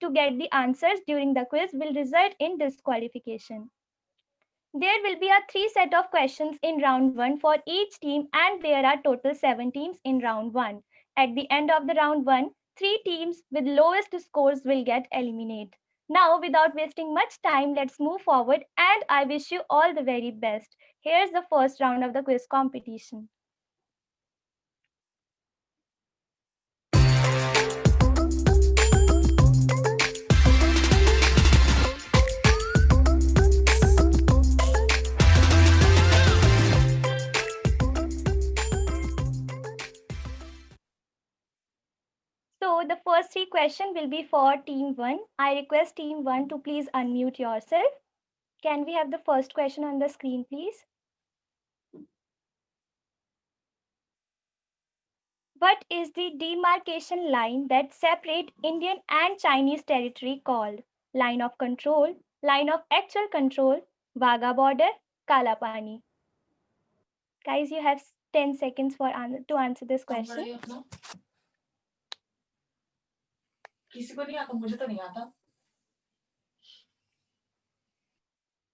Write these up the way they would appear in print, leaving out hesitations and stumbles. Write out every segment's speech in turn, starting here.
to get the answers during the quiz will result in disqualification. There will be a 3 set of questions in round 1 for each team, and there are total 7 teams in round 1. At the end of the round 1, 3 teams with lowest scores will get eliminated. Now, without wasting much time, let's move forward, and I wish you all the very best. Here's the first round of the quiz competition. So the first 3 questions will be for team 1. I request team 1 to please unmute yourself. Can we have the first question on the screen, please? What is the demarcation line that separates Indian and Chinese territory called? Line of control, line of actual control, Wagah border, Kala Pani. Guys, you have 10 seconds to answer this question. किसी को नहीं आता, मुझे तो नहीं आता.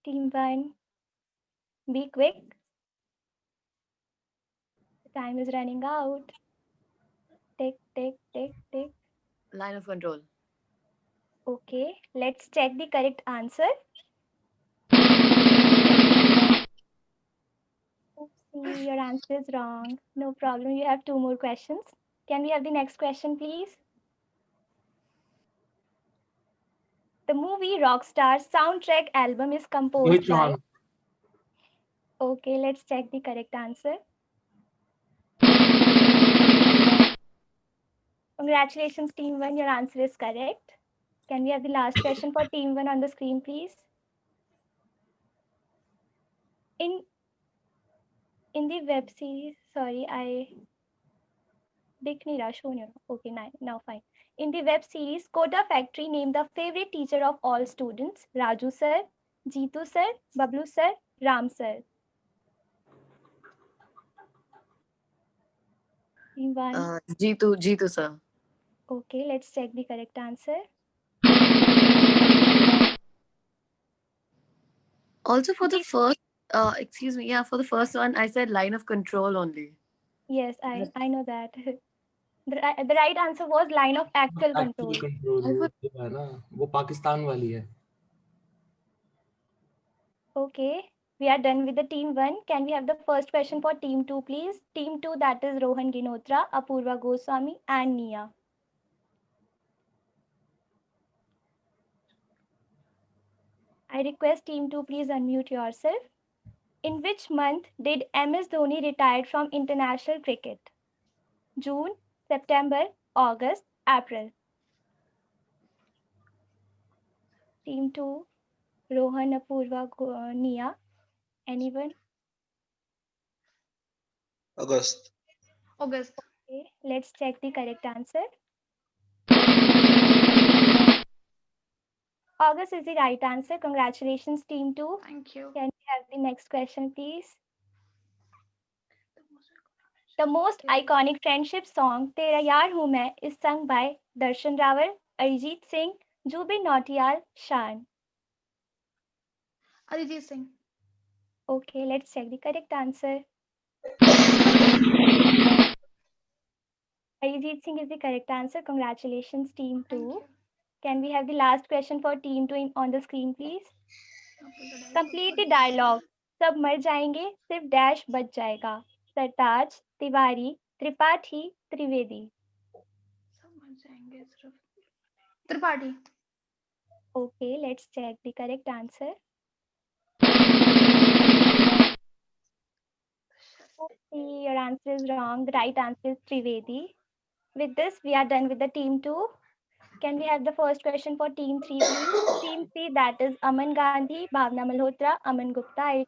Team 1, be quick. The time is running out. Tick, tick, tick, tick. Line of control. Okay, let's check the correct answer. Oopsie, your answer is wrong. No problem, you have 2 more questions. Can we have the next question, please? The movie Rockstar soundtrack album is composed Which by... one? Okay, let's check the correct answer. Congratulations, Team 1. Your answer is correct. Can we have the last question for Team 1 on the screen, please? In the web series, sorry, I... Okay, now fine. In the web series, Kota Factory named the favorite teacher of all students, Raju sir, Jeetu sir, Bablu sir, Ram sir. Team 1. Jeetu sir. Okay, let's check the correct answer. Also for the first, for the first one, I said line of control only. Yes, I know that. The right answer was line of actual control. है ना, वो पाकिस्तान वाली है. Okay, we are done with the team 1. Can we have the first question for team 2, please? Team 2, that is Rohan Ginotra, Apurva Goswami, and Nia. I request team 2, please unmute yourself. In which month did MS Dhoni retire from international cricket? June, September, August, April. Team 2, Rohan, Apurva, Nia. Anyone? August. Okay, let's check the correct answer. August is the right answer. Congratulations, Team 2. Thank you. Can we have the next question, please? The most iconic friendship song, Tera Yaar Hoon Main, is sung by Darshan Rawal, Arijit Singh, Jubin Nautiyal, Shan. Arijit Singh. Okay, let's check the correct answer. Arijit Singh is the correct answer. Congratulations, Team 2. Can we have the last question for Team 2 on the screen, please? Complete the dialogue. सब मर जाएंगे, सिर्फ dash बच जाएगा. सरताज, तिवारी, त्रिपाठी, त्रिवेदी. सब मर जाएंगे सिर्फ Tripathi. Okay, let's check the correct answer. Okay, your answer is wrong. The right answer is Trivedi. With this, we are done with the team 2. Can we have the first question for team 3, please? Team 3, that is Aman Gandhi, Bhavna Malhotra, Aman Gupta. I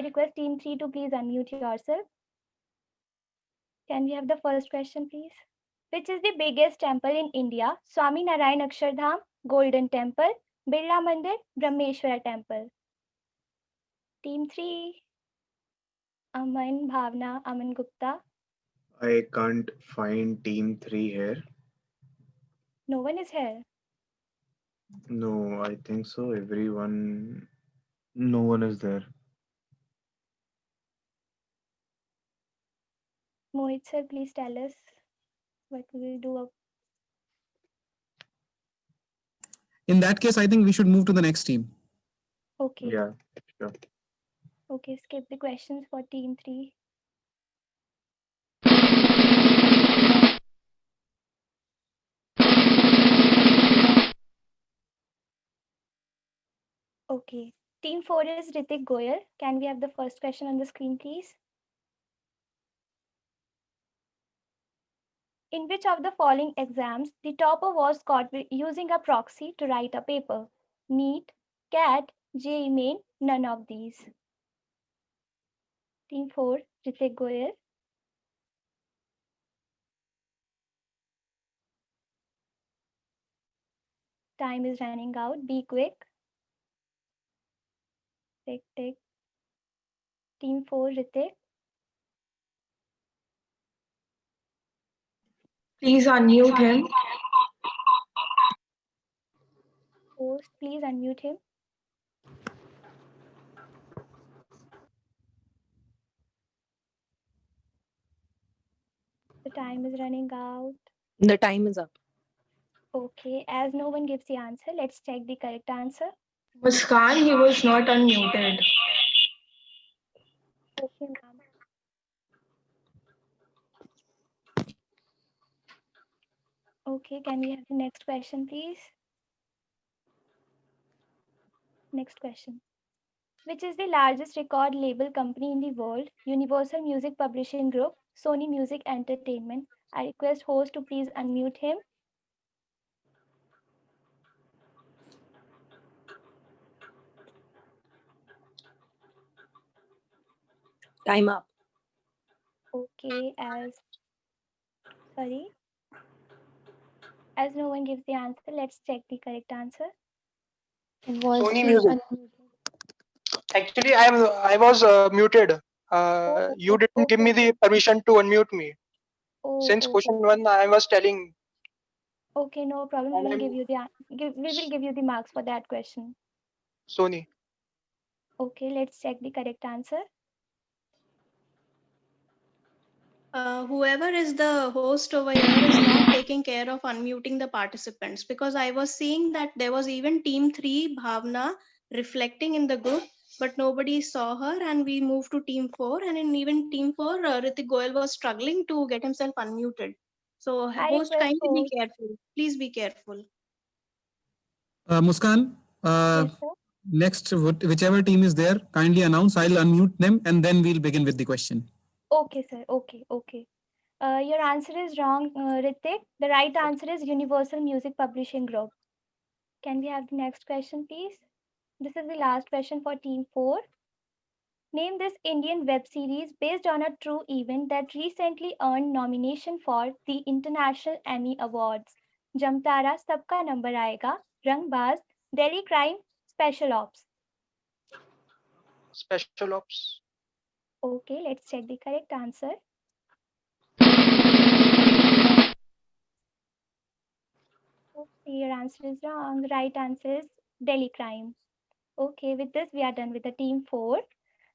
request team 3 to please unmute yourself. Can we have the first question, please? Which is the biggest temple in India? Swami Narayan Akshardham, Golden Temple, Birla Mandir, Brahmeshwara Temple. Team 3, Aman, Bhavna, Aman Gupta. I can't find team 3 here. No one is here. No, I think so. Everyone, no one is there. Mohit sir, please tell us what we will do. In that case, I think we should move to the next team. Okay. Yeah, sure. Okay, skip the questions for team 3. Okay. Team 4 is Ritik Goyal. Can we have the first question on the screen, please? In which of the following exams the topper was caught using a proxy to write a paper? NEET, CAT, JEE Main, none of these. Team 4, Ritik Goyal. Time is running out. Be quick. Tick, tick. Team 4, Ritik. Please unmute him. Host, please unmute him. The time is running out. The time is up. Okay, as no one gives the answer, let's check the correct answer. Muskan, he was not unmuted. Okay, ma'am. Okay, can we have the next question, please? Next question. Which is the largest record label company in the world? Universal Music Publishing Group, Sony Music Entertainment. I request host to please unmute him. Time up. Okay, sorry. As no one gives the answer, let's check the correct answer. Sony Music. Actually, I was muted. You didn't give me the permission to unmute me. Since question 1, I was telling. Okay, no problem. We will give you the marks for that question. Sony. Okay, let's check the correct answer. Whoever is the host over here is not taking care of unmuting the participants, because I was seeing that there was even team 3 Bhavna reflecting in the group, but nobody saw her, and we moved to team 4, and in even team 4 Ritik Goyal was struggling to get himself unmuted. So host, kindly be careful. Please be careful. Muskan, Yes, sir. next, whichever team is there, kindly announce. I'll unmute them and then we'll begin with the question. Okay, sir. Okay. Your answer is wrong, Ritik. The right answer is Universal Music Publishing Group. Can we have the next question, please? This is the last question for team 4. Name this Indian web series based on a true event that recently earned nomination for the International Emmy Awards. Jamtara, Sabka Number Aayega, Rangbaz, Delhi Crime, Special Ops. Special Ops. Okay, let's check the correct answer. Okay, your answer is wrong. The right answer is Delhi Crime. Okay, with this we are done with the team 4.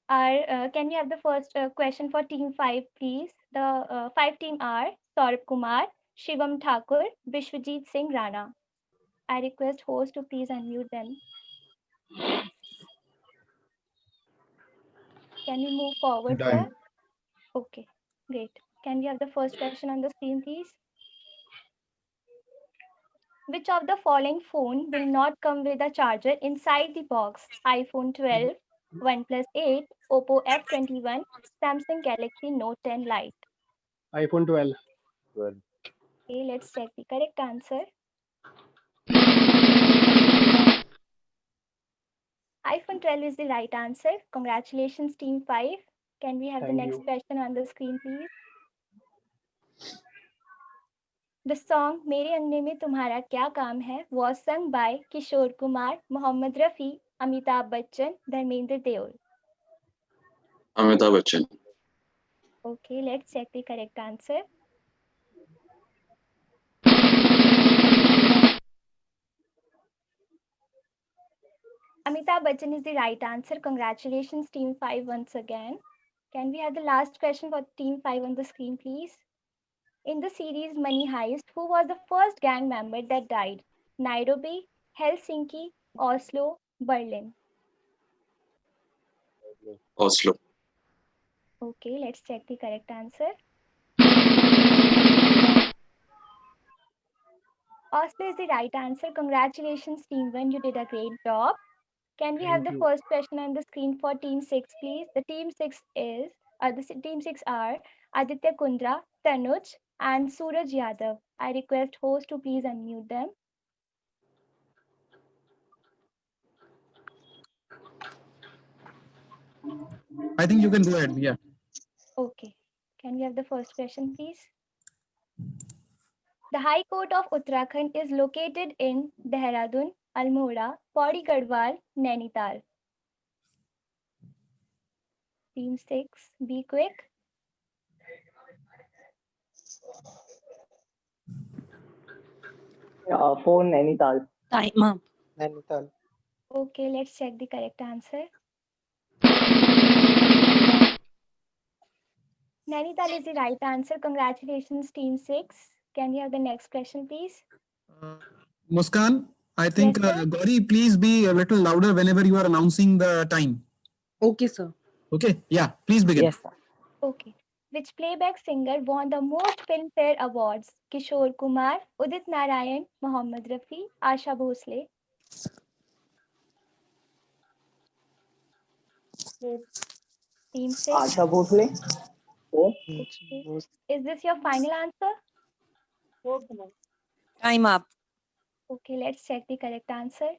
Can we have the first question for team 5, please? The 5 team are Saurabh Kumar, Shivam Thakur, Vishwajit Singh Rana. I request host to please unmute them. Can we move forward, Done. sir? Okay, great. Can we have the first question on the screen, please? Which of the following phone will not come with a charger inside the box? iPhone 12, OnePlus 8, Oppo F21, Samsung Galaxy Note 10 Lite. iPhone 12. Okay, let's check the correct answer. iPhone 12 is the right answer. Congratulations, team 5. Can we have the next question on the screen, please? The song मेरे अंगने में तुम्हारा क्या काम है was sung by Kishore Kumar, Mohammed Rafi, Amitabh Bachchan, Dharmendra Deol. Amitabh Bachchan. Okay, let's check the correct answer. Amitabh Bachchan is the right answer. Congratulations, Team 5 once again. Can we have the last question for Team 5 on the screen, please? In the series Money Heist, who was the first gang member that died? Nairobi, Helsinki, Oslo, Berlin. Oslo. Okay, let's check the correct answer. Oslo is the right answer. Congratulations, Team 1. You did a great job. Can we have the first question on the screen for Team 6, please? The Team 6 are Aditya Kundra, Tanuj, and Suraj Yadav. I request host to please unmute them. I think you can go ahead. Yeah. Okay. Can we have the first question, please? The High Court of Uttarakhand is located in Dehradun, Almora, Pauri Garhwal, Nainital. Team 6, be quick. For Nainital. Time up. Nainital. Okay, let's check the correct answer. Nainital is the right answer. Congratulations, Team 6. Can we have the next question, please? Muskan, I think Yes, sir. Gauri, please be a little louder whenever you are announcing the time. Okay, sir. Okay. Yeah. Please begin. Yes, sir. Okay. Which playback singer won the most Filmfare Awards? Kishore Kumar, Udit Narayan, Mohammad Rafi, Asha Bhosle. Team 6. Asha Bhosle. Okay. Is this your final answer? Time up. Okay, let's check the correct answer.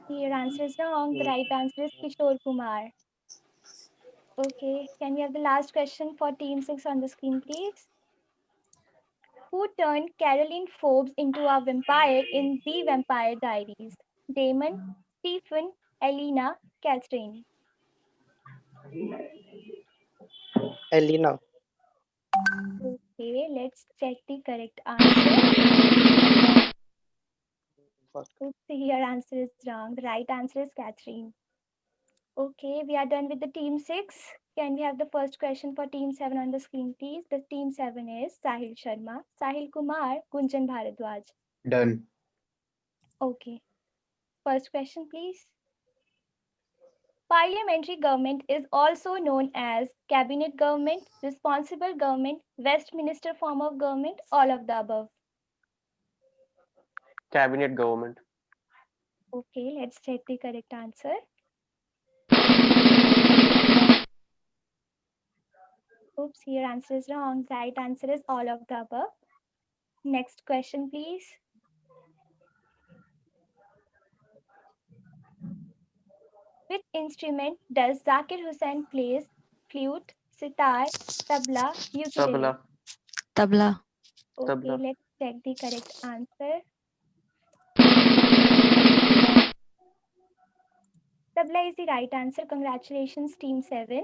Your answer is wrong. The right answer is Kishore Kumar. Okay, can we have the last question for Team 6 on the screen, please? Who turned Caroline Forbes into a vampire in The Vampire Diaries? Damon, Stephen, Elena, Catherine. Elena. Okay, let's check the correct answer. Oops, your answer is wrong. The right answer is Catherine. Okay, we are done with the Team 6. Can we have the first question for Team 7 on the screen, please? The Team 7 is Sahil Sharma, Sahil Kumar, Gunjan Bharadwaj. Done. Okay. First question, please. Parliamentary government is also known as cabinet government, responsible government, Westminster form of government, all of the above. Cabinet government. Okay, let's check the correct answer. Oops, your answer is wrong. Right answer is all of the above. Next question, please. Which instrument does Zakir Hussain plays? Flute, sitar, tabla, ukulele. Tabla. Okay, Tabla. let's check the correct answer. Tabla is the right answer. Congratulations, Team 7.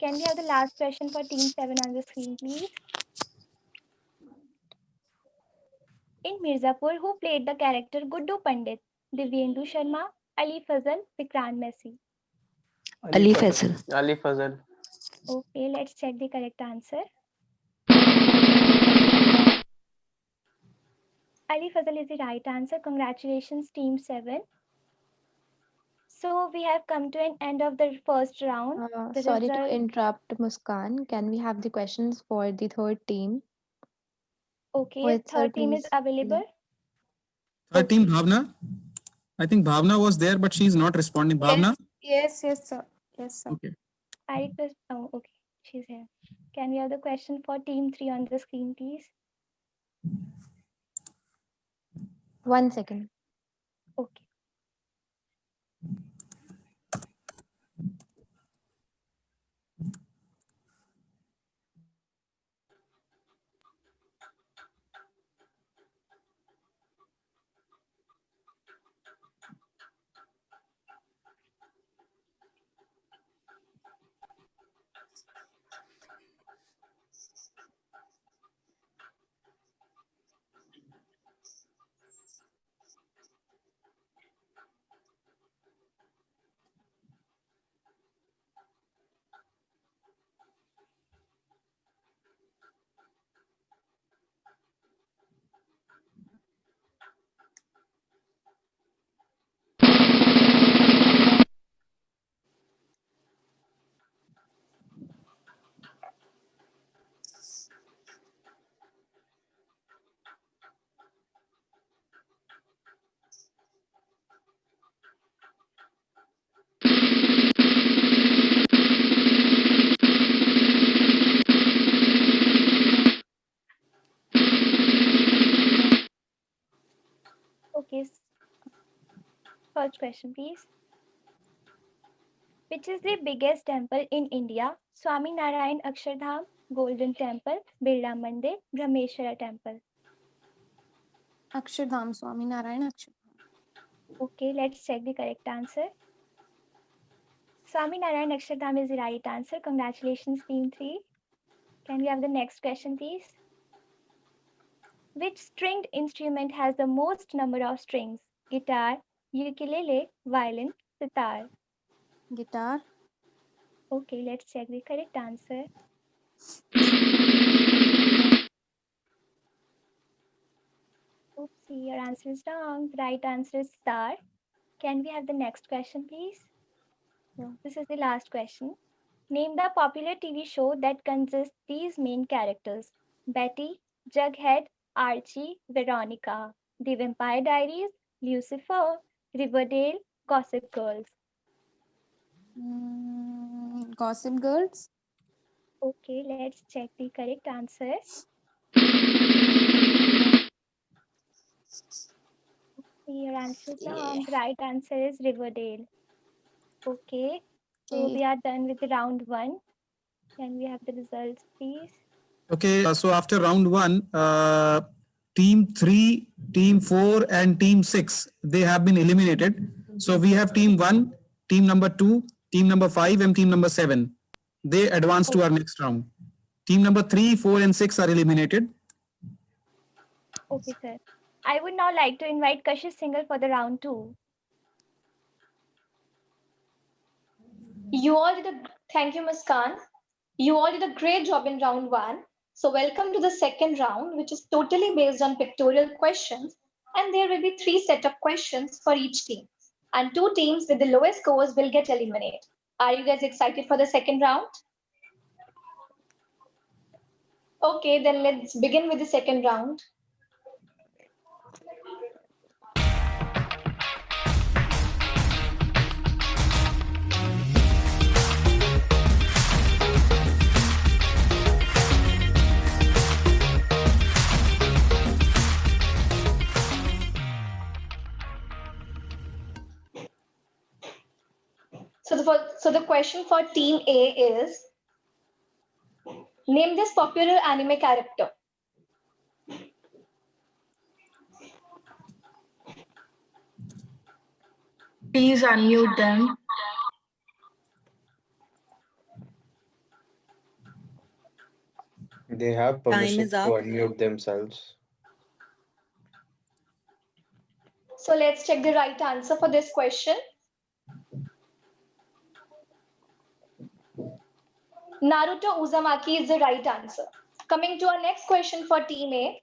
Can we have the last question for Team 7 on the screen, please? In Mirzapur, who played the character Guddu Pandit? Divyendu Sharma, Ali Fazal, Vikrant Messi. Ali Faisal. Ali Fazal. Okay, let's check the correct answer. Ali Fazal is the right answer. Congratulations, Team 7. So we have come to an end of the first round. The Sorry to result- interrupt, Muskan. Can we have the questions for the third team? Okay, Wait, sir, third team is please. available. Third team, Bhavna. I think Bhavna was there, but she's not responding. Bhavna? Yes, sir. Yes, sir. Okay. I request, oh, okay, she's here. Can we have the question for Team 3 on the screen, please? 1 second. Okay. First question, please. Which is the biggest temple in India? Swami Narayan Akshardham, Golden Temple, Birla Mandir, Brahmeshwara Temple. Akshardham, Swami Narayan Akshardham. Okay, let's check the correct answer. Swami Narayan Akshardham is the right answer. Congratulations, team 3. Can we have the next question, please? Which stringed instrument has the most number of strings? Guitar, ukulele, violin, sitar. Guitar. Okay, let's check the correct answer. Oopsie, your answer is wrong. The right answer is sitar. Can we have the next question, please? This is the last question. Name the popular TV show that consists these main characters: Betty, Jughead, Archie, Veronica. The Vampire Diaries, Lucifer, Riverdale, Gossip Girls. Gossip Girls. Okay, let's check the correct answer. Your answer is wrong. The right answer is Riverdale. Okay, so we are done with round 1. Can we have the results, please? Okay, so after round 1, team 3, team 4, and team 6, they have been eliminated. So we have team 1, team number 2, team number 5, and team number 7. They advance to our next round. Team number 3, 4, and 6 are eliminated. Okay, sir. I would now like to invite Kashish Singhal for the round 2. Thank you, Ms. Khan. You all did a great job in round 1. So welcome to the second round, which is totally based on pictorial questions. And there will be 3 set of questions for each team. And 2 teams with the lowest scores will get eliminated. Are you guys excited for the second round? Okay, then let's begin with the second round. So the question for team A is, name this popular anime character. Please unmute them. They have permission to unmute themselves. So let's check the right answer for this question. Naruto Uzumaki is the right answer. Coming to our next question for team A.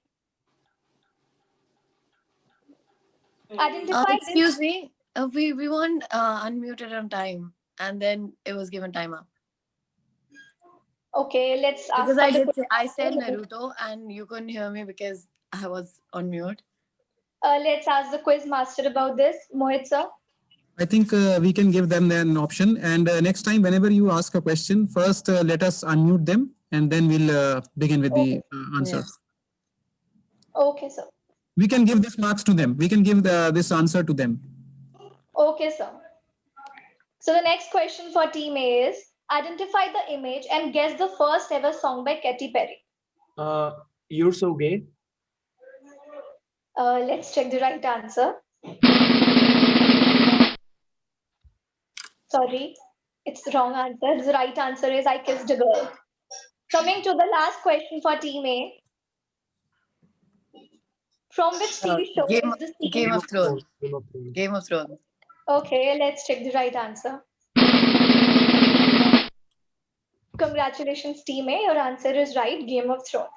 Identify excuse me. We weren't unmuted on time, and then it was given time up. Okay, let's ask. Because I said Naruto, and you couldn't hear me because I was on mute. Let's ask the quiz master about this, Mohit sir. I think we can give them an option. And next time, whenever you ask a question, first let us unmute them, and then we'll begin with the answer. Yes. Okay, sir. We can give this marks to them. We can give this answer to them. Okay, sir. So the next question for team A is, identify the image and guess the first ever song by Katy Perry. You're So Gay. Let's check the right answer. Sorry, it's the wrong answer. The right answer is I Kissed a Girl. Coming to the last question for team A. From which TV show is this? Game of Thrones. Game of Thrones. Okay, let's check the right answer. Congratulations, team A. Your answer is right. Game of Thrones.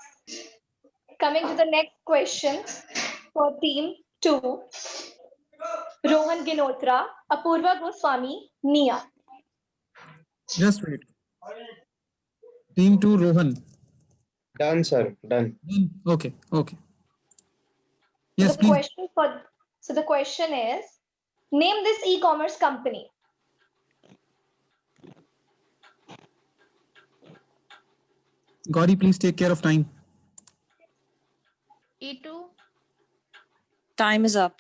Coming to the next question for team 2. Rohan Ginotra, Apurva Goswami, Nia. Just wait. Team 2, Rohan. Done, sir. Done. Okay. Okay. Yes, please. So the question is, name this e-commerce company. Gauri, please take care of time. E2. Time is up.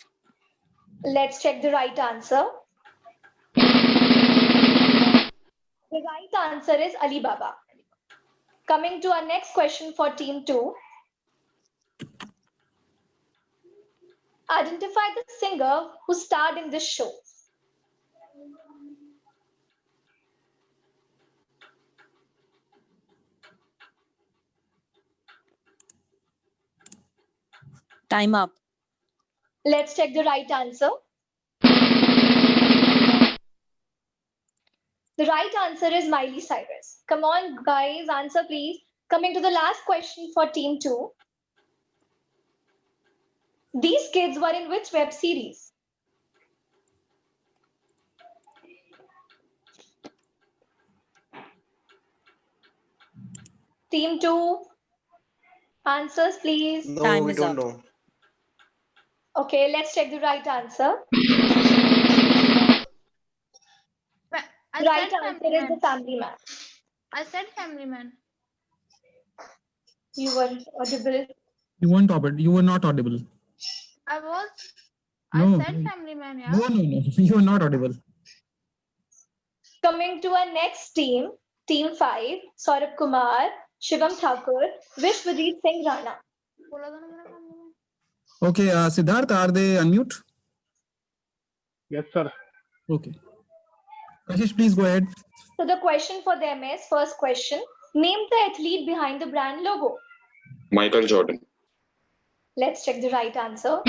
Let's check the right answer. The right answer is Alibaba. Coming to our next question for team 2. Identify the singer who starred in this show. Time up. Let's check the right answer. The right answer is Miley Cyrus. Come on, guys, answer please. Coming to the last question for team 2. These kids were in which web series? Team 2, answers please. No, Time we is don't up. know. Okay, let's check the right answer. I Right said answer Family is the Man. Family Man. I said Family Man. You were audible. You weren't audible. You were not audible. I was. No. I said Family Man, yeah. No. You were not audible. Coming to our next team, team 5, Saurabh Kumar, Shivam Thakur, Vishwajit Singh Rana. Okay, Siddharth, are they unmute? Yes, sir. Okay. Kashish, please go ahead. So the question for them is, first question, name the athlete behind the brand logo. Michael Jordan. Let's check the right answer.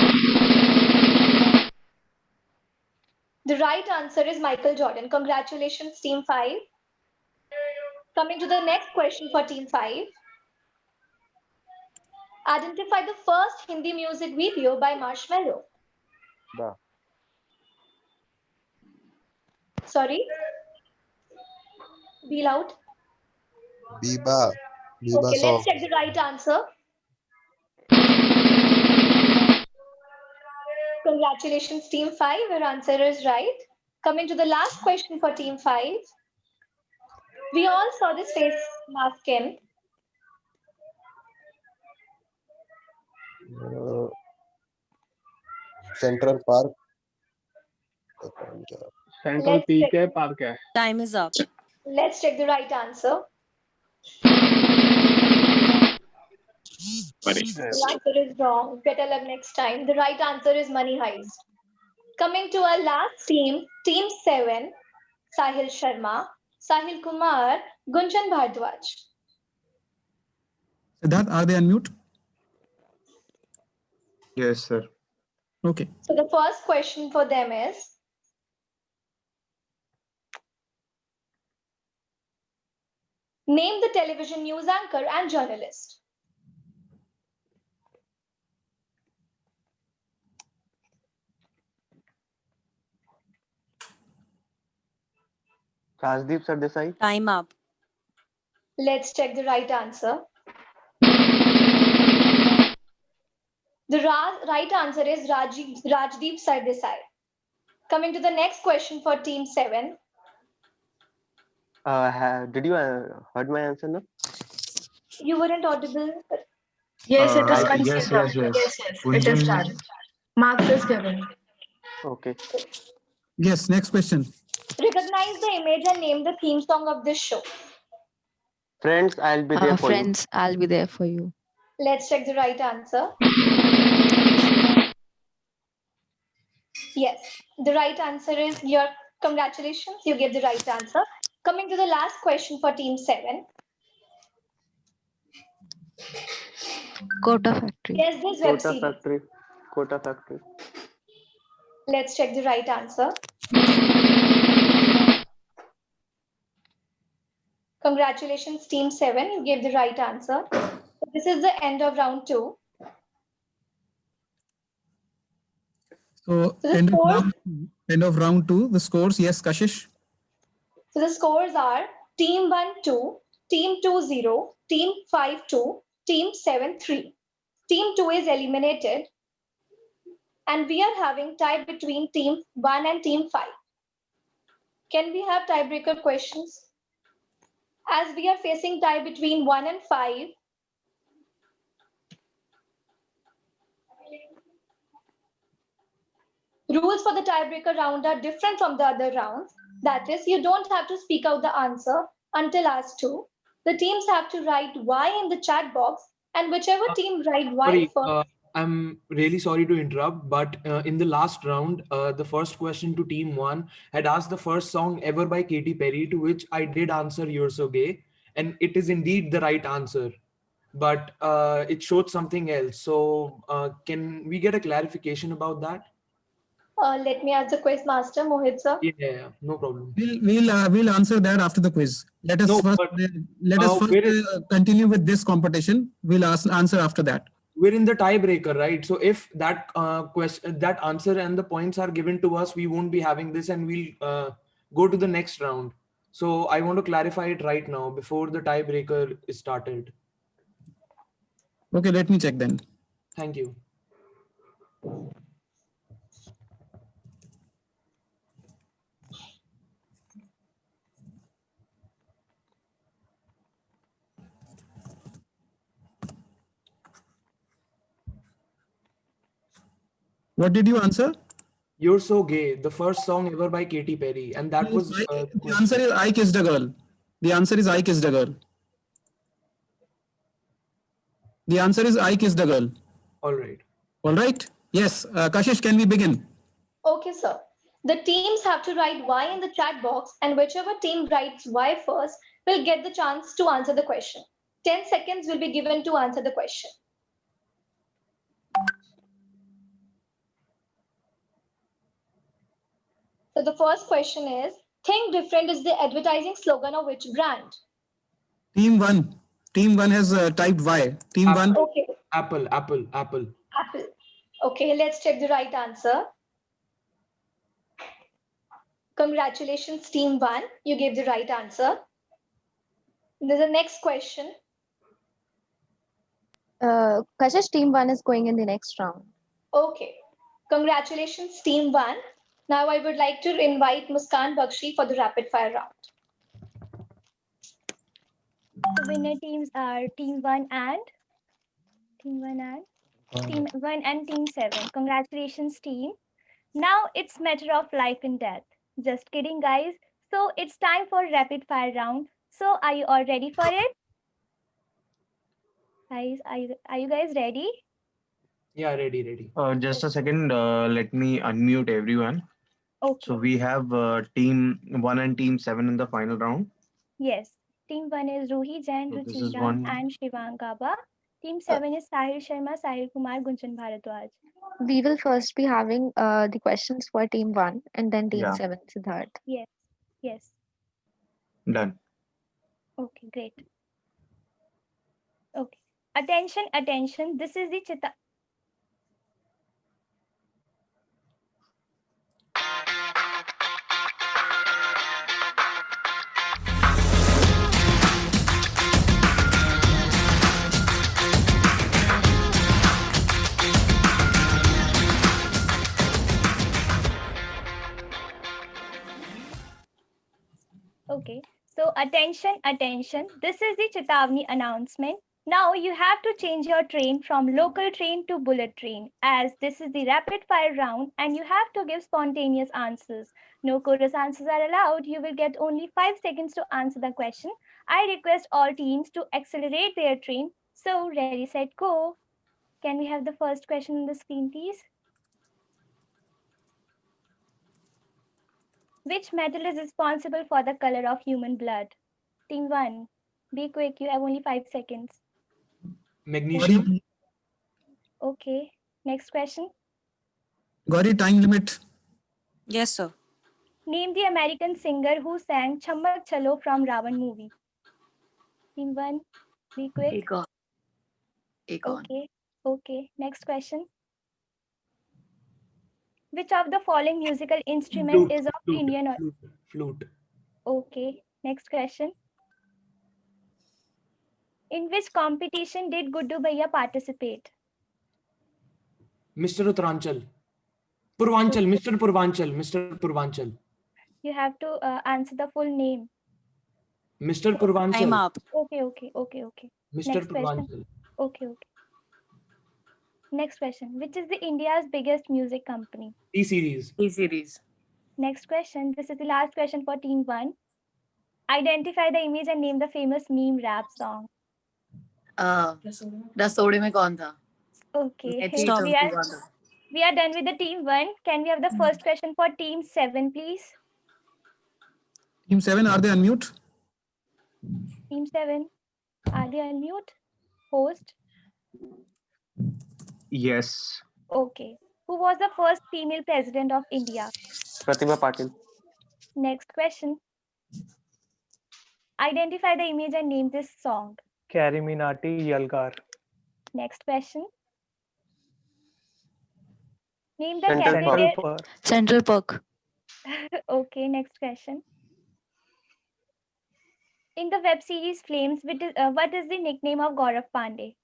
The right answer is Michael Jordan. Congratulations, team 5. Coming to the next question for team 5. Identify the first Hindi music video by Marshmello. Sorry? Be loud. Biba. Biba Okay, song. let's check the right answer. Congratulations, team 5. Your answer is right. Coming to the last question for team 5. We all saw this face mask in. Central Park. Central Let's PK check. Park है. Time is up. Let's check the right answer. Money. The answer is wrong. Better luck next time. The right answer is Money Heist. Coming to our last team, team 7, Sahil Sharma, Sahil Kumar, Gunjan Bhardwaj. Siddharth, are they unmute? Yes, sir. Okay. So the first question for them is, name the television news anchor and journalist. Rajdeep Sardesai. Time up. Let's check the right answer. The right answer is Rajdeep Sardesai. Coming to the next question for team 7. Did you heard my answer now? You weren't audible. Yes, it is Yes, considered. yes, yes. Yes, it is done. Marks is given. Okay. Yes, next question. Recognize the image and name the theme song of this show. Friends, I'll be there for Friends, I'll be there for you. Let's check the right answer. Yes, the right answer is your congratulations. You gave the right answer. Coming to the last question for team 7. Kota Factory. Yes, this you. web Kota series. Factory. Kota Factory. Let's check the right answer. Congratulations, team 7. You gave the right answer. So this is the end of round 2. So So the end of round 2, the scores, yes, Kashish. So the scores are team 1-2, team 2-0, team 5-2, team 7-3. Team 2 is eliminated. And we are having tie between team 1 and team 5. Can we have tiebreaker questions? As we are facing tie between 1 and 5, Rules for the tiebreaker round are different from the other rounds. That is, you don't have to speak out the answer until asked to. The teams have to write Y in the chat box, and whichever team write Y Sorry, first. I'm really sorry to interrupt, but in the last round, the first question to team 1 had asked the first song ever by Katy Perry, to which I did answer "You're So Gay," and it is indeed the right answer, but it showed something else. So can we get a clarification about that? Let me ask the quiz master, Mohit sir. Yeah, no problem. We'll answer that after the quiz. Let us No, first but, continue with this competition. We'll answer after that. We're in the tiebreaker, right? So if that question, that answer and the points are given to us, we won't be having this, and we'll go to the next round. So I want to clarify it right now before the tiebreaker is started. Okay, let me check then. Thank you. What did you answer? "You're So Gay," the first song ever by Katy Perry, and that was The answer is "I Kissed a Girl." The answer is "I Kissed a Girl." The answer is "I Kissed a Girl." all right. All right. Yes. Kashish, can we begin? Okay, sir. The teams have to write Y in the chat box, and whichever team writes Y first will get the chance to answer the question. 10 seconds will be given to answer the question. So the first question is, think different is the advertising slogan of which brand? Team 1. Team 1 has typed Y. Team 1. Okay, Apple. Apple. Okay, let's check the right answer. Congratulations, team 1. You gave the right answer. There's a next question. Kashish, team 1 is going in the next round. Okay. Congratulations, team 1. Now I would like to invite Muskan Bakshi for the rapid fire round. The winner teams are team 1 and team 1 and team 7. Congratulations, team. Now it's matter of life and death. Just kidding, guys. So it's time for rapid fire round. So are you all ready for it? Guys, are you guys ready? Yeah, ready. Just a second. Let me unmute everyone. Okay. So we have team 1 and team 7 in the final round. Yes. Team 1 is Ruhi Jain, So this is Ruchi one. Ram, and Shivang Gaba. Team 7 is Sahil Sharma, Sahil Kumar, Gunjan Bharadwaj. We will first be having the questions for team 1 and then team Yeah. 7, Siddharth. Yes. Done. Okay, great. Okay. Attention. This is the Chita. Okay, so attention. This is the Chetavani announcement. Now you have to change your train from local train to bullet train, as this is the rapid fire round and you have to give spontaneous answers. No chorus answers are allowed. You will get only 5 seconds to answer the question. I request all teams to accelerate their train. So ready, set, go. Can we have the first question on the screen, please? Which metal is responsible for the color of human blood? Team 1, be quick, you have only 5 seconds. Magnesium. Okay, next question. Gauri, time limit. Yes, sir. Name the American singer who sang Chammak Chalo from Ravan movie. Team 1, be quick. Akon. Okay, next question. Which of the following musical instrument is of Indian origin? Flute. Okay, next question. In which competition did Guddu Bhaiya participate? Mr. Uttaranchal. Purvanchal. Mr. Purvanchal. You have to answer the full name. Mr. Purvanchal. Time up. Okay. Mr. Next question. Purvanchal. Okay. Next question. Which is the India's biggest music company? T-Series. T-Series. Next question. This is the last question for team 1. Identify the image and name the famous meme rap song. रसोड़े में कौन था? Okay. मैं थी, We तुम are, कौन था? we are done with the team 1. Can we have the first question for team 7, please? Team 7, are they unmute? Team 7, are they unmute? Host? Yes. Okay. Who was the first female president of India? Pratibha Patil. Next question. Identify the image and name this song. Carrie Minati, Yalgar. Next question. Name the Central cafeteria. Park. Central Park. Okay, next question. In the web series Flames, what is the nickname of Gaurav Pandey?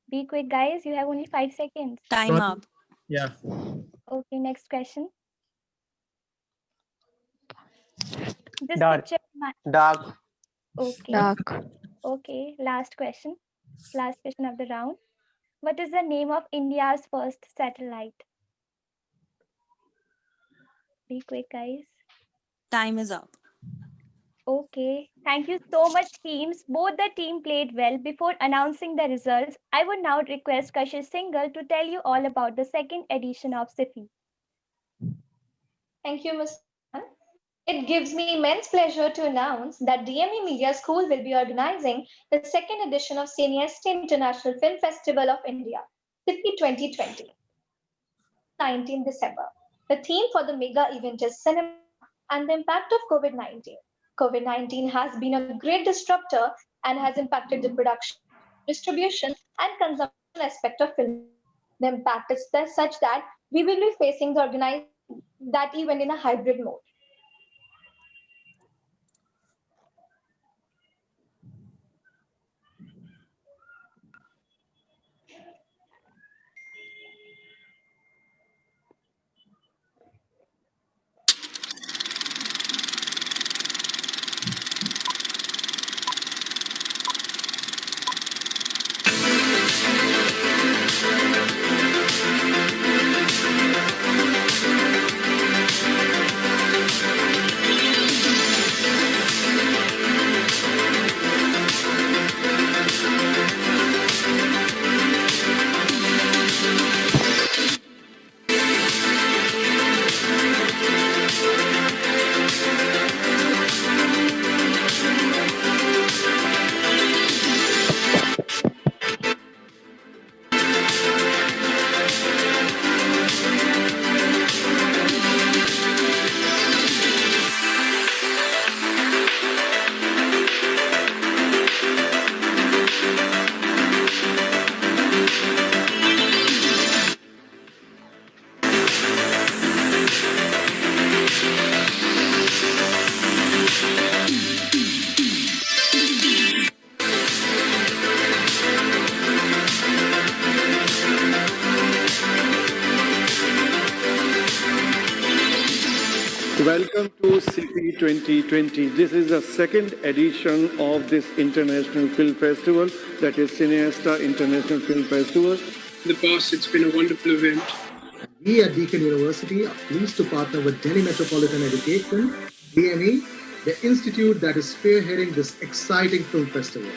Be quick, guys. You have only 5 seconds. Time up. Yeah. Okay, next question. This Dark. picture. Dark. Okay. Dark. Okay, last question. Last question of the round. What is the name of India's first satellite? Be quick, guys. Time is up. Okay, thank you so much, teams. Both the team played well. Before announcing the results, I would now request Kashish Singhal to tell you all about the second edition of SIFI. Thank you, Ms. Khan. It gives me immense pleasure to announce that DME Media School will be organizing the second edition of Cineasta International Film Festival of India, SIFI 2020, 19 December. The theme for the mega event is cinema and the impact of COVID-19. COVID-19 has been a great disruptor and has impacted the production, distribution, and consumption aspect of film. The impact is such that we will be facing the organizing that event in a hybrid mode. Welcome to SIFI 2020. This is the second edition of this International Film Festival, that is Cineasta International Film Festival. In the past, it's been a wonderful event. We at Deakin University are pleased to partner with Delhi Metropolitan Education, DME, the institute that is spearheading this exciting film festival.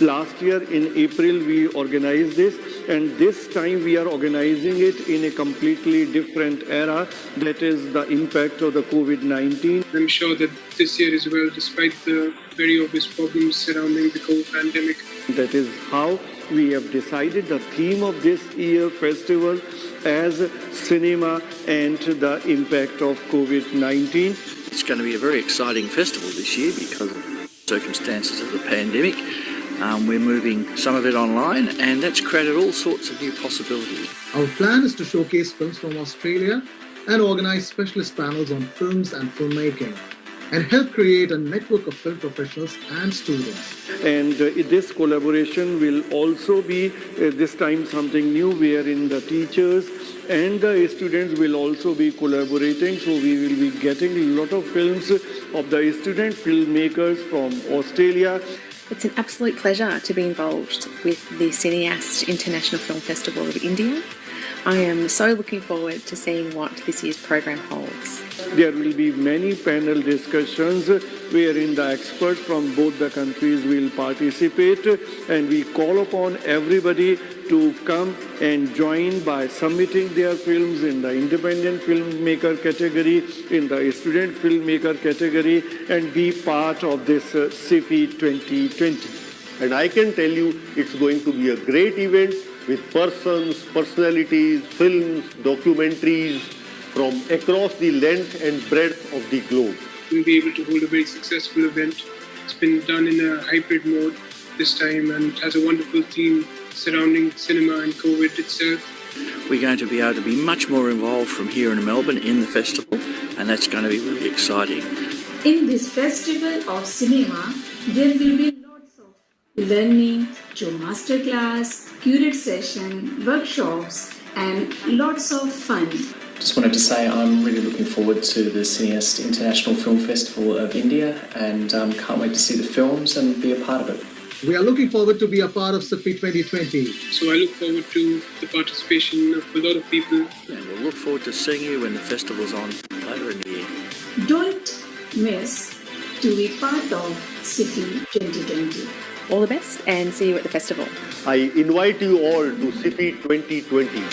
Last year in April, we organized this, and this time we are organizing it in a completely different era, that is the impact of the COVID-19. I'm sure that this year as well, despite the very obvious problems surrounding the COVID pandemic. That is how we have decided the theme of this year festival as cinema and the impact of COVID-19. It's going to be a very exciting festival this year because of the circumstances of the pandemic. We're moving some of it online, and that's created all sorts of new possibilities. Our plan is to showcase films from Australia and organize specialist panels on films and filmmaking, and help create a network of film professionals and students. And this collaboration will also be this time something new, wherein the teachers and the students will also be collaborating. So we will be getting a lot of films of the student filmmakers from Australia. It's an absolute pleasure to be involved with the Cineast International Film Festival of India. I am so looking forward to seeing what this year's program holds. There will be many panel discussions wherein the experts from both the countries will participate, and we call upon everybody to come and join by submitting their films in the independent filmmaker category, in the student filmmaker category, and be part of this CIFI 2020. And I can tell you it's going to be a great event with persons, personalities, films, documentaries from across the length and breadth of the globe. We'll be able to hold a very successful event. It's been done in a hybrid mode this time and has a wonderful theme surrounding cinema and COVID itself. We're going to be able to be much more involved from here in Melbourne in the festival, and that's going to be really exciting. In this festival of cinema, there will be lots of learning through masterclass, curated session, workshops, and lots of fun. Just wanted to say I'm really looking forward to the Cineast International Film Festival of India, and can't wait to see the films and be a part of it. We are looking forward to be a part of CIFI 2020. So I look forward to the participation of a lot of people. And we'll look forward to seeing you when the festival's on later in the year. Don't miss to be part of CIFI 2020. All the best and see you at the festival. I invite you all to CIFI 2020.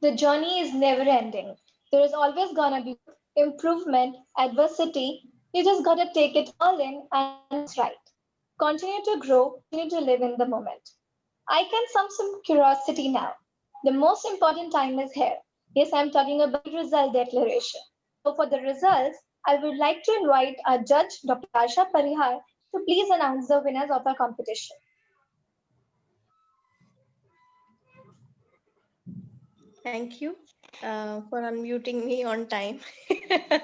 The journey is never ending. There is always gonna be improvement, adversity. You just gotta take it all in and it's right. Continue to grow, continue to live in the moment. I can some curiosity now. The most important time is here. Yes, I'm talking about result declaration. So for the results, I would like to invite our judge, Dr. Asha Parihar, to please announce the winners of our competition. Thank you for unmuting me on time.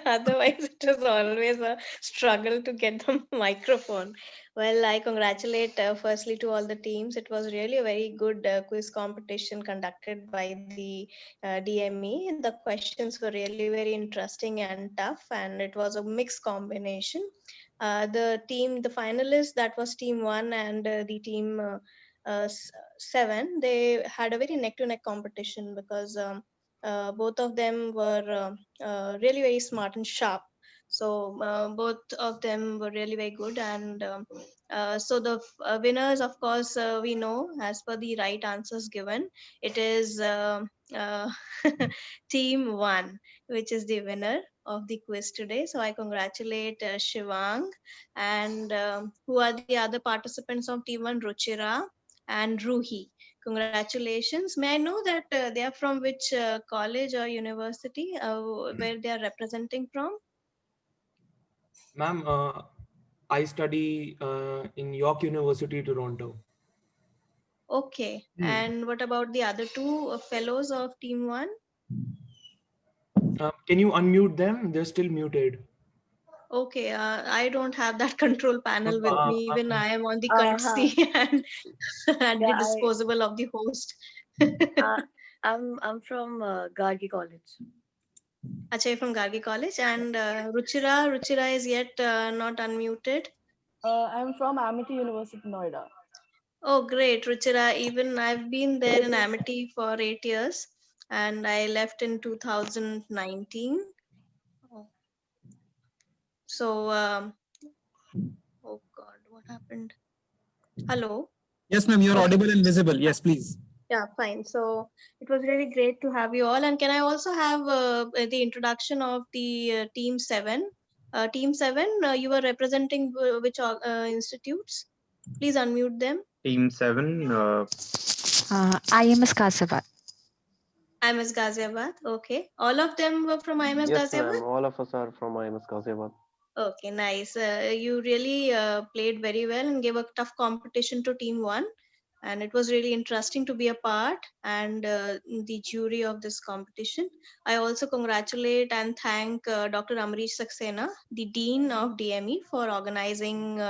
Otherwise, it was always a struggle to get the microphone. Well, I congratulate firstly to all the teams. It was really a very good quiz competition conducted by the DME. The questions were really very interesting and tough, and it was a mixed combination. The finalists, that was team 1 and the team 7, they had a very neck-to-neck competition because both of them were really very smart and sharp. So both of them were really very good, and so the winners, of course, we know as per the right answers given, it is team 1, which is the winner of the quiz today. So I congratulate Shivang, and who are the other participants of team 1, Ruchira and Ruhi. Congratulations. May I know that they are from which college or university where they are representing from? Ma'am, I study in York University, Toronto. Okay. And what about the other 2 fellows of team 1? Can you unmute them? They're still muted. Okay, I don't have that control panel with me. Even I am on the courtesy and at the disposal of the host. I'm from Gargi College. Achha, from Gargi College. And Ruchira is yet not unmuted. I'm from Amity University, Noida. Oh, great, Ruchira. Even I've been there in Amity for 8 years, and I left in 2019. So, oh God, what happened? Hello? Yes, ma'am, you're audible and visible. Yes, please. Yeah, fine. So it was really great to have you all. And can I also have the introduction of the team 7? Team 7, you were representing which institutes? Please unmute them. Team 7. IMS Ghaziabad. IMS Ghaziabad. Okay. All of them were from IMS Yes, Ghaziabad? ma'am. All of us are from IMS Ghaziabad. Okay, nice. You really played very well and gave a tough competition to team 1. and it was really interesting to be a part and the jury of this competition. I also congratulate and thank Dr. Amrish Saxena, the Dean of DME, for organizing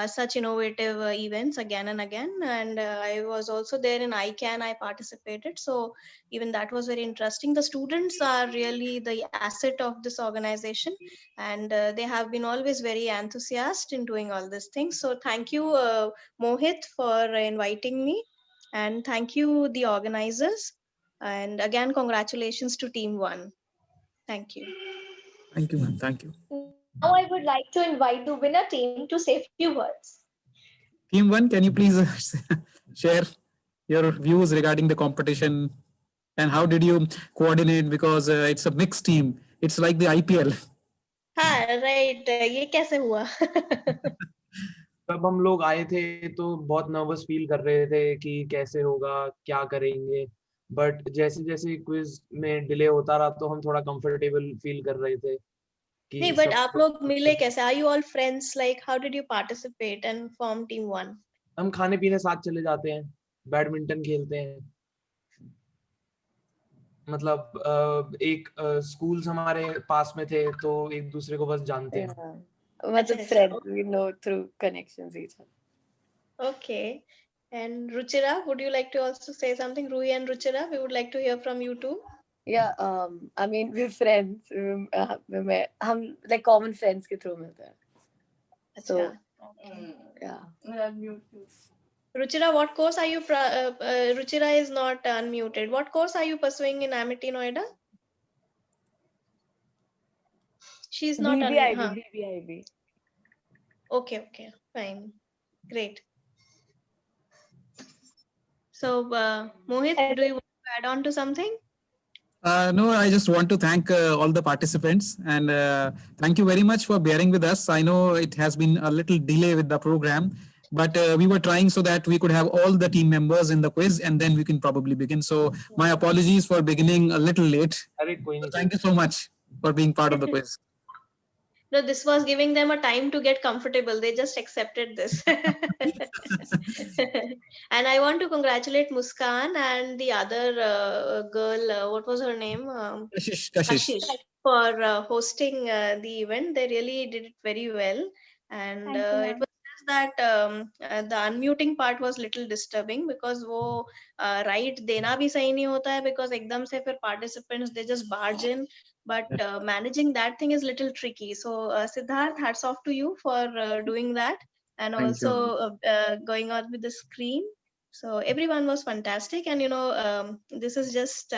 such innovative events again and again. And I was also there in ICANN, I participated. So even that was very interesting. The students are really the asset of this organization, and they have been always very enthusiastic in doing all these things. So thank you, Mohit, for inviting me, and thank you, the organizers. And again, congratulations to Team 1. Thank you. Thank you, ma'am. Thank you. Now I would like to invite the winner team to say a few words. Team 1, can you please share your views regarding the competition and how did you coordinate, because it's a mixed team. It's like the IPL. हाँ, right. ये कैसे हुआ? जब हम लोग आए थे तो बहुत नर्वस फील कर रहे थे कि कैसे होगा, क्या करेंगे, बट जैसे जैसे क्विज में डिले होता रहा तो हम थोड़ा कंफर्टेबल फील कर रहे थे कि नहीं, but आप लोग मिले कैसे? Are you all friends? Like, how did you participate and form Team 1? हम खाने पीने साथ चले जाते हैं, बैडमिंटन खेलते हैं, मतलब एक स्कूल्स हमारे पास में थे तो एक दूसरे को बस जानते हैं. मतलब friends, we know through connections each other. Okay. And Ruchira, would you like to also say something? Rui and Ruchira, we would like to hear from you too. Yeah, I mean we're friends. हम like common friends के through मिलते हैं. So yeah. Ruchira, what course are you? Ruchira is not unmuted. What course are you pursuing in Amity Noida? She's not BBIB, huh? BBIB. Okay, fine, great. So, Mohit, do you want to add on to something? No, I just want to thank all the participants and thank you very much for bearing with us. I know it has been a little delay with the program, but we were trying so that we could have all the team members in the quiz and then we can probably begin. So my apologies for beginning a little late. Thank you so much for being part of the quiz. No, this was giving them a time to get comfortable. They just accepted this. And I want to congratulate Muskan and the other girl, what was her name? Kashish. For hosting the event. They really did it very well. And it was just that the unmuting part was little disturbing because वो right देना भी सही नहीं होता है because एकदम से फिर participants they just barge in. But managing that thing is little tricky. So Siddharth, hats off to you for doing that and Thank also going on with the screen. So everyone was fantastic, and this is just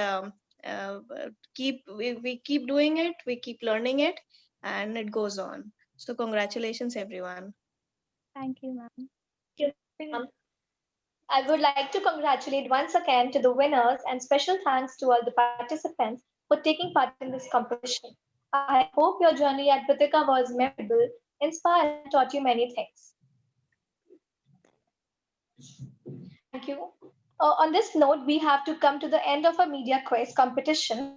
we keep doing it, we keep learning it, and it goes on. So congratulations, everyone. Thank you, ma'am. I would like to congratulate once again to the winners and special thanks to all the participants for taking part in this competition. I hope your journey at Vitika was memorable, inspired, and taught you many things. Thank you. On this note, we have to come to the end of our media quiz competition.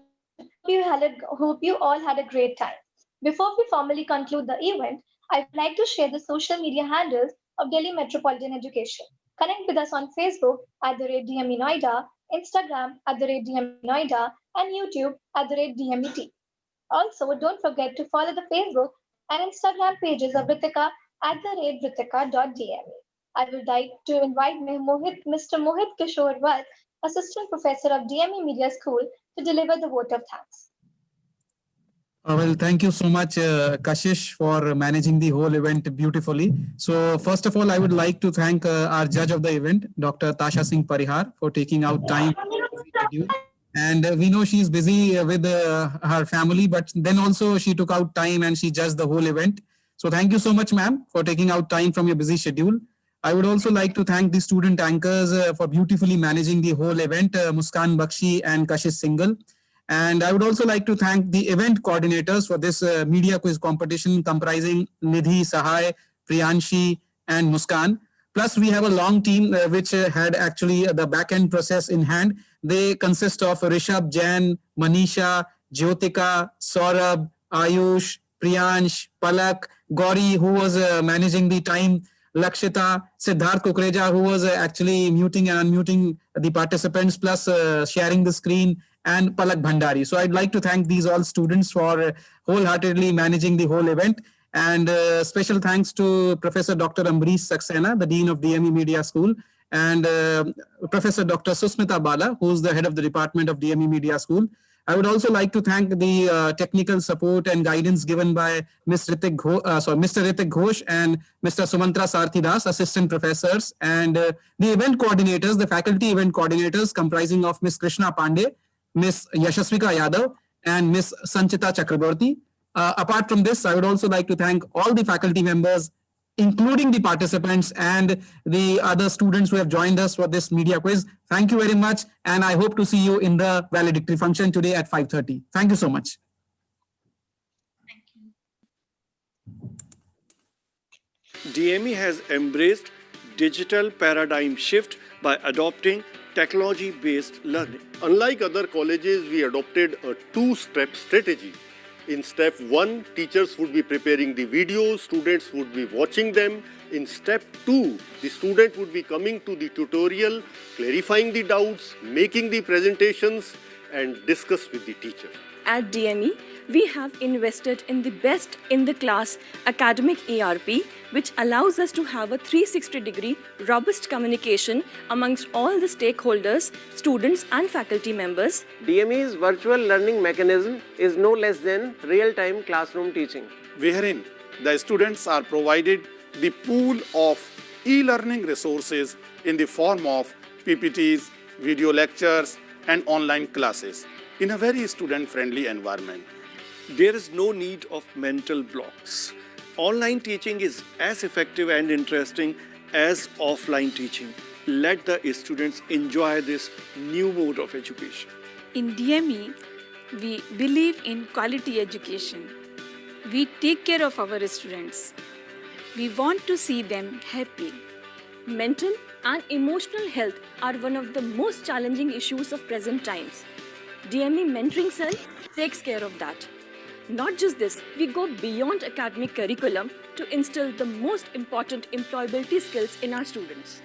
Hope you all had a great time. Before we formally conclude the event, I would like to share the social media handles of Delhi Metropolitan Education. Connect with us on Facebook @DME Noida, Instagram @DME Noida, and YouTube @DMET. Also, don't forget to follow the Facebook and Instagram pages of Ritika @Ritika.dme. I would like to invite Mr. Mohit Kishore Vath, Assistant Professor of DME Media School, to deliver the vote of thanks. Well, thank you so much, Kashish, for managing the whole event beautifully. So first of all, I would like to thank our judge of the event, Dr. Tasha Singh Parihar, for taking out time. And we know she's busy with her family, but then also she took out time and she judged the whole event. So thank you so much, ma'am, for taking out time from your busy schedule. I would also like to thank the student anchors for beautifully managing the whole event, Muskan Bakshi and Kashish Singhal. And I would also like to thank the event coordinators for this media quiz competition comprising Nidhi, Sahai, Priyanshi, and Muskan. Plus, we have a long team which had actually the back-end process in hand. They consist of Rishabh, Jain, Manisha, Jyotika, Saurabh, Ayush, Priyansh, Palak, Gauri, who was managing the time, Lakshita, Siddharth Kukreja, who was actually muting and unmuting the participants, plus sharing the screen, and Palak Bhandari. So I'd like to thank these all students for wholeheartedly managing the whole event. And special thanks to Professor Dr. Ambrish Saxena, the Dean of DME Media School, and Professor Dr. Susmita Bala, who's the head of the Department of DME Media School. I would also like to thank the technical support and guidance given by Mr. Ritik Ghosh and Mr. Sumantra Sarthidas, assistant professors, and the event coordinators, the faculty event coordinators comprising of Ms. Krishna Pandey, Ms. Yashasvika Yadav, and Ms. Sanchita Chakraborty. Apart from this, I would also like to thank all the faculty members, including the participants and the other students who have joined us for this media quiz. Thank you very much, and I hope to see you in the valedictory function today at 5:30. Thank you so much. DME has embraced digital paradigm shift by adopting technology-based learning. Unlike other colleges, we adopted a two-step strategy. In step 1, teachers would be preparing the videos, students would be watching them. In step 2, the student would be coming to the tutorial, clarifying the doubts, making the presentations, and discuss with the teacher. At DME, we have invested in the best in the class academic ERP, which allows us to have a 360-degree robust communication amongst all the stakeholders, students and faculty members. DME's virtual learning mechanism is no less than real-time classroom teaching, wherein the students are provided the pool of e-learning resources in the form of PPTs, video lectures, and online classes in a very student-friendly environment. There is no need of mental blocks. Online teaching is as effective and interesting as offline teaching. Let the students enjoy this new mode of education. In DME, we believe in quality education. We take care of our students. We want to see them happy. Mental and emotional health are one of the most challenging issues of present times. DME Mentoring Cell takes care of that. Not just this, we go beyond academic curriculum to instill the most important employability skills in our students.